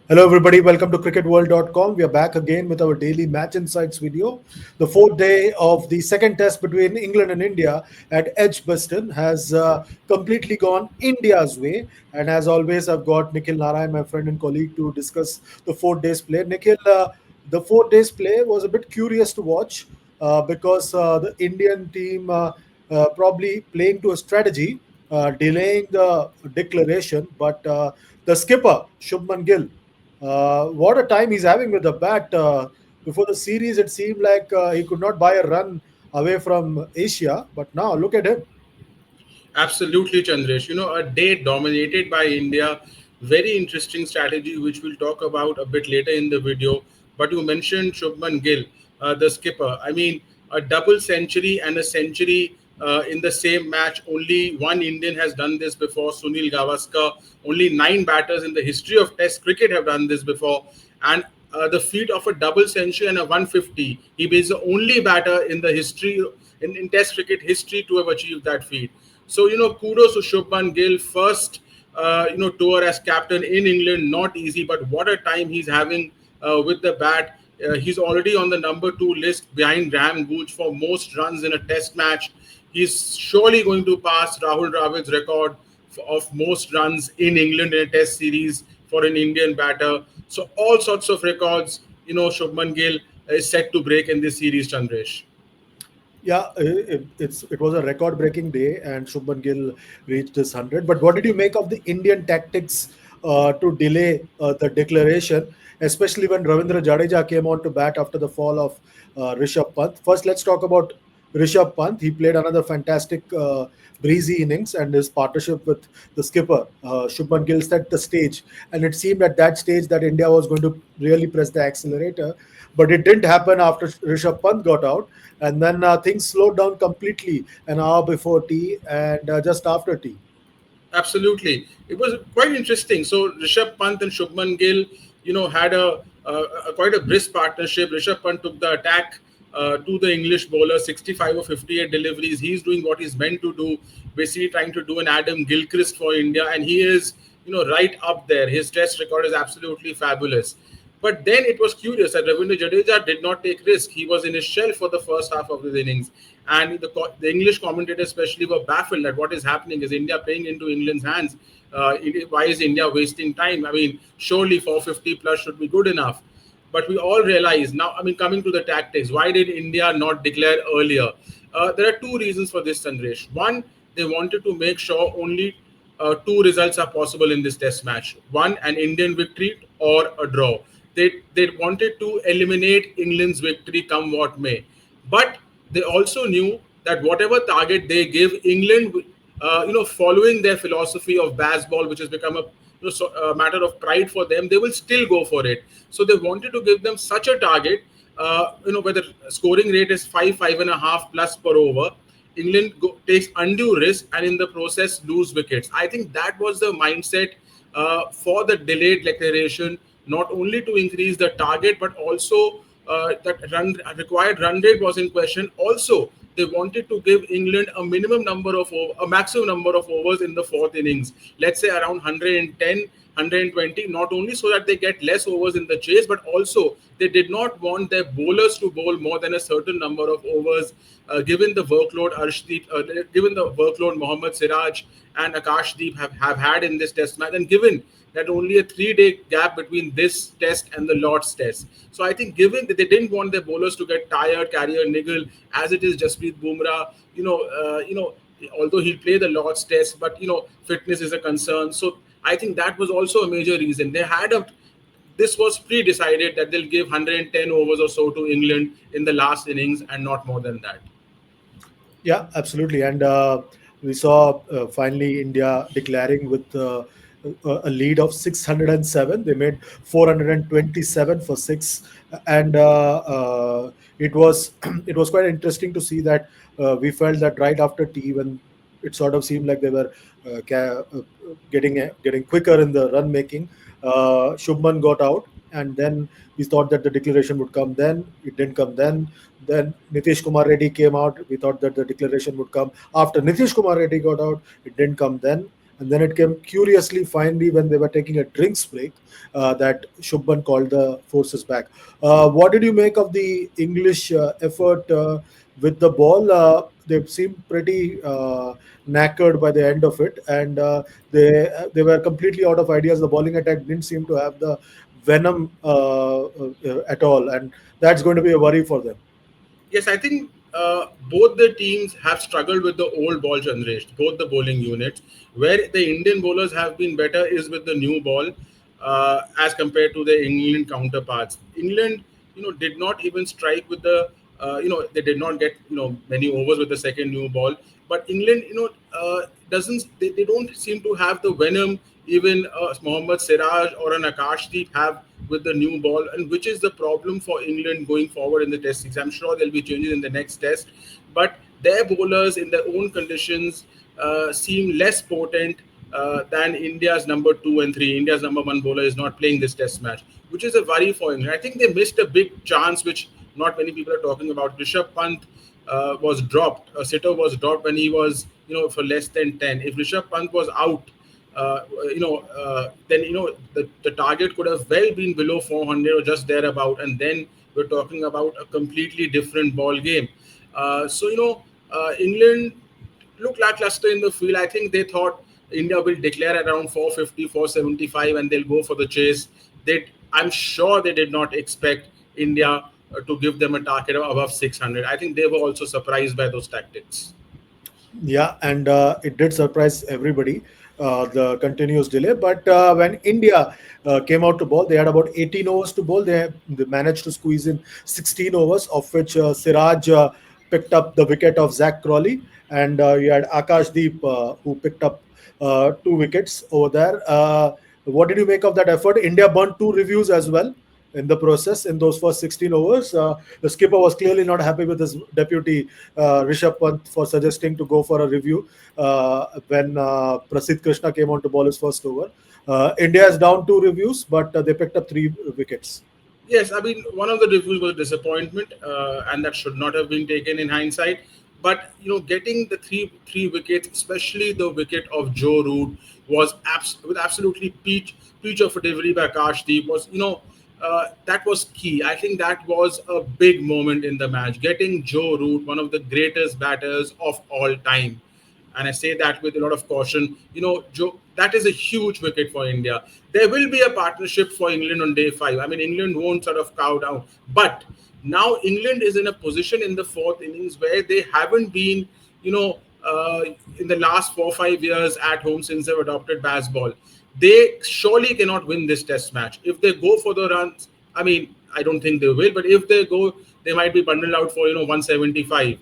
Hello, everybody. Welcome to cricketworld.com. We are back again with our daily match insights video. The fourth day of the second test between England and India at Edgbaston has completely gone India's way. And as always, I've got Nikhil Narayan, my friend and colleague, to discuss the 4 days play. Nikhil, the 4 days play was a bit curious to watch because the Indian team probably playing to a strategy, delaying the declaration, but the skipper, Shubman Gill, what a time he's having with the bat. Before the series, it seemed like he could not buy a run away from Asia, but now look at him. Absolutely, Chandresh. A day dominated by India. Very interesting strategy, which we'll talk about a bit later in the video. But you mentioned Shubman Gill, the skipper. I mean, a double century and a century in the same match. Only one Indian has done this before, Sunil Gavaskar. Only 9 batters in the history of Test cricket have done this before. And the feat of a double century and a 150. He is the only batter in the history, in Test cricket history, to have achieved that feat. So, kudos to Shubman Gill. First, tour as captain in England. Not easy, but what a time he's having with the bat. He's already on the number 2 list behind Graham Gooch for most runs in a test match. He's surely going to pass Rahul Dravid's record of most runs in England in a test series for an Indian batter. So all sorts of records, Shubman Gill is set to break in this series, Chandresh. Yeah, it was a record-breaking day, and Shubman Gill reached his 100. But what did you make of the Indian tactics to delay the declaration, especially when Ravindra Jadeja came on to bat after the fall of Rishabh Pant? First, let's talk about Rishabh Pant. He played another fantastic breezy innings, and his partnership with the skipper Shubman Gill set the stage. And it seemed at that stage that India was going to really press the accelerator, but it didn't happen after Rishabh Pant got out, and then things slowed down completely an hour before tea and just after tea. Absolutely, it was quite interesting. So Rishabh Pant and Shubman Gill, had a quite a brisk partnership. Rishabh Pant took the attack to the English bowler, 65 or 58 deliveries. He's doing what he's meant to do, basically trying to do an Adam Gilchrist for India, and he is, right up there. His Test record is absolutely fabulous. But then it was curious that Ravindra Jadeja did not take risk. He was in his shell for the first half of his innings. And the English commentators especially were baffled at what is happening. Is India playing into England's hands? Why is India wasting time? I mean, surely 450 plus should be good enough. But we all realize now, I mean, coming to the tactics, why did India not declare earlier? There are two reasons for this, Chandresh. One, they wanted to make sure only two results are possible in this test match. One, an Indian victory or a draw. They wanted to eliminate England's victory come what may. But they also knew that whatever target they give England, following their philosophy of baseball, which has become a matter of pride for them, they will still go for it. So they wanted to give them such a target, where the scoring rate is 5.5 plus per over. England takes undue risk and in the process lose wickets. I think that was the mindset for the delayed declaration, not only to increase the target but also that required run rate was in question. Also, they wanted to give England a maximum number of overs in the fourth innings. Let's say around 110, 120. Not only so that they get less overs in the chase, but also they did not want their bowlers to bowl more than a certain number of overs. Given the workload given the workload Mohammad Siraj and Akash Deep have had in this test match, and given that only a 3-day gap between this test and the Lord's test. So I think given that they didn't want their bowlers to get tired, carry a niggle, as it is Jasprit Bumrah, although he'll play the Lord's test, but fitness is a concern. So I think that was also a major reason. This was pre-decided that they'll give 110 overs or so to England in the last innings and not more than that. Yeah, absolutely. And we saw finally India declaring with a lead of 607. They made 427 for six, and it was it was quite interesting to see that we felt that right after tea, when it sort of seemed like they were getting quicker in the run making, Shubman got out, and then we thought that the declaration would come. Then it didn't come. Then Nitish Kumar Reddy came out. We thought that the declaration would come after Nitish Kumar Reddy got out. It didn't come then. And then it came curiously finally when they were taking a drinks break that Shubman called the forces back. What did you make of the English effort with the ball? They seemed pretty knackered by the end of it, and they were completely out of ideas. The bowling attack didn't seem to have the venom at all, and that's going to be a worry for them. Yes, I think both the teams have struggled with the old ball generation, both the bowling units. Where the Indian bowlers have been better is with the new ball as compared to the England counterparts. England, did not even strike with they did not get, many overs with the second new ball. But England, doesn't they don't seem to have the venom even Mohammad Siraj or an Akash Deep have with the new ball, and which is the problem for England going forward in the test series. I'm sure there'll be changes in the next test, but their bowlers in their own conditions seem less potent than India's number two and three. India's number one bowler is not playing this test match, which is a worry for England. I think they missed a big chance, which not many people are talking about. Rishabh Pant was dropped. A sitter was dropped when he was, for less than 10. If Rishabh Pant was out, then the target could have well been below 400 or just thereabout, and then we're talking about a completely different ball game. England looked lackluster in the field. I think they thought India will declare around 450, 475, and they'll go for the chase. I'm sure they did not expect India to give them a target of above 600. I think they were also surprised by those tactics. Yeah, and it did surprise everybody, the continuous delay. But when India came out to bowl, they had about 18 overs to bowl. They managed to squeeze in 16 overs, of which Siraj picked up the wicket of Zach Crawley, and you had Akash Deep who picked up 2 wickets over there. What did you make of that effort? India burnt two reviews as well in the process in those first 16 overs. The skipper was clearly not happy with his deputy Rishabh Pant for suggesting to go for a review when Prasidh Krishna came on to bowl his first over. India is down two reviews, but they picked up 3 wickets. Yes, I mean, one of the reviews was a disappointment, and that should not have been taken in hindsight. But getting the three wickets, especially the wicket of Joe Root, was with absolutely peach of a delivery by Akash was that was key. I think that was a big moment in the match. Getting Joe Root, one of the greatest batters of all time, and I say that with a lot of caution. Joe, that is a huge wicket for India. There will be a partnership for England on day five. I mean, England won't sort of cow down, but now England is in a position in the fourth innings where they haven't been, you know, uh, in the last 4 or 5 years at home since they've adopted baseball. They surely cannot win this test match. If they go for the runs, I mean, I don't think they will, but if they go, they might be bundled out for 175.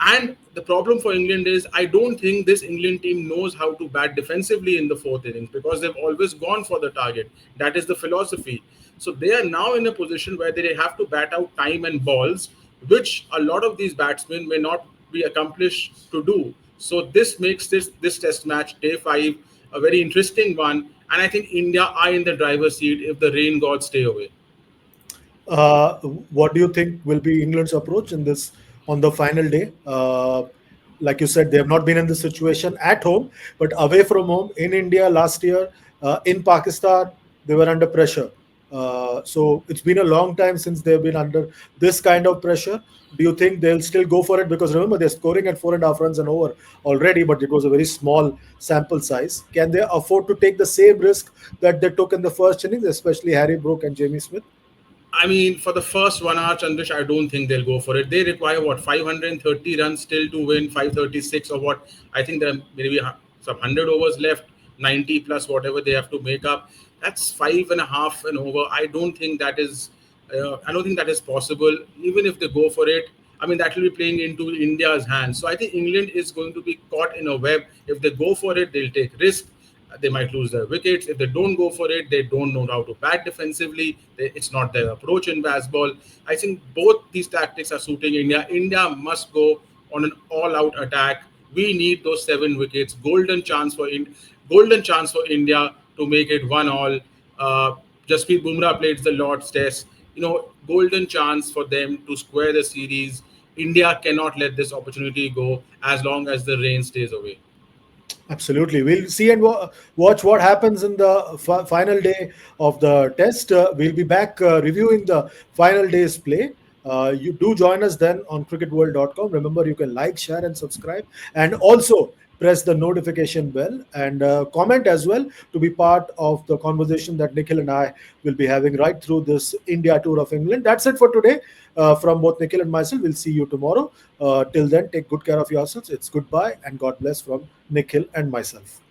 And the problem for England is I don't think this England team knows how to bat defensively in the fourth innings because they've always gone for the target. That is the philosophy. So they are now in a position where they have to bat out time and balls, which a lot of these batsmen may not be accomplished to do. So this makes this test match day five a very interesting one. And I think India are in the driver's seat if the rain gods stay away. What do you think will be England's approach in this on the final day? Like you said, they have not been in this situation at home, but away from home in India last year, in Pakistan, they were under pressure. So it's been a long time since they've been under this kind of pressure. Do you think they'll still go for it? Because remember, they're scoring at 4.5 runs and over already, but it was a very small sample size. Can they afford to take the same risk that they took in the first innings, especially Harry Brook and Jamie Smith? I mean, for the first 1 hour, Chandrish, I don't think they'll go for it. They require what 530 runs still to win, 536 or what? I think there are maybe some 100 overs left, 90 plus whatever they have to make up. That's five and a half and over. I don't think that is. I don't think that is possible. Even if they go for it, I mean that will be playing into India's hands. So I think England is going to be caught in a web. If they go for it, they'll take risk. They might lose their wickets. If they don't go for it, they don't know how to bat defensively. It's not their approach in baseball. I think both these tactics are suiting India. India must go on an all-out attack. We need those 7 wickets. Golden chance for India to make it 1-all. Jasprit Bumrah played the Lord's Test. Golden chance for them to square the series. India cannot let this opportunity go as long as the rain stays away. Absolutely. We'll see and watch what happens in the final day of the test. We'll be back reviewing the final day's play. You do join us then on cricketworld.com. Remember, you can like, share, and subscribe, and also press the notification bell and comment as well to be part of the conversation that Nikhil and I will be having right through this India tour of England. That's it for today. From both Nikhil and myself, we'll see you tomorrow. Till then, take good care of yourselves. It's goodbye and God bless from Nikhil and myself.